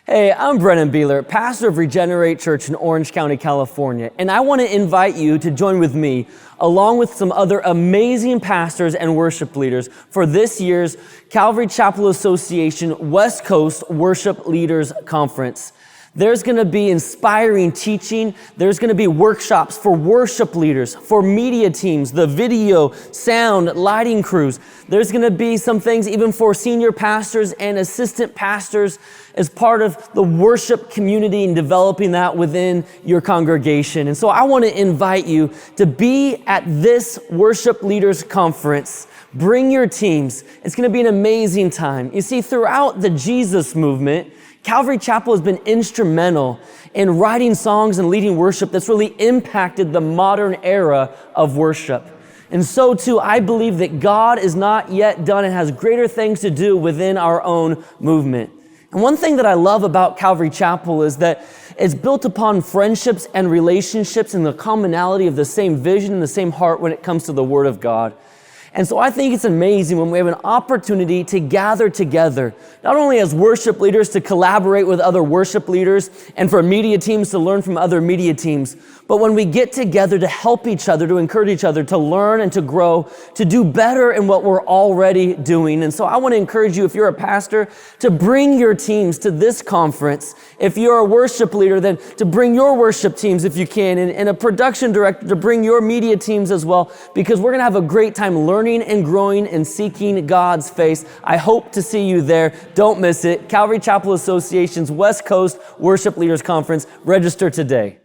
Hey, I'm Brenen Beeler, pastor of Regenerate Church in Orange County, California, and I want to invite you to join with me, along with some other amazing pastors and worship leaders, for this year's Calvary Chapel Association West Coast Worship Leaders Conference. There's going to be inspiring teaching. There's going to be workshops for worship leaders, for media teams, the video, sound, lighting crews. There's going to be some things even for senior pastors and assistant pastors as part of the worship community and developing that within your congregation. And so I want to invite you to be at this worship leaders conference. Bring your teams. It's going to be an amazing time. You see, throughout the Jesus movement, Calvary Chapel has been instrumental in writing songs and leading worship that's really impacted the modern era of worship. And so too, I believe that God is not yet done and has greater things to do within our own movement. And one thing that I love about Calvary Chapel is that it's built upon friendships and relationships and the commonality of the same vision and the same heart when it comes to the Word of God. And so I think it's amazing when we have an opportunity to gather together, not only as worship leaders to collaborate with other worship leaders and for media teams to learn from other media teams, but when we get together to help each other, to encourage each other, to learn and to grow, to do better in what we're already doing. And so I want to encourage you, if you're a pastor, to bring your teams to this conference. If you're a worship leader, then to bring your worship teams if you can, and a production director to bring your media teams as well, because we're going to have a great time learning and growing and seeking God's face. I hope to see you there. Don't miss it. Calvary Chapel Association's West Coast Worship Leaders Conference. Register today.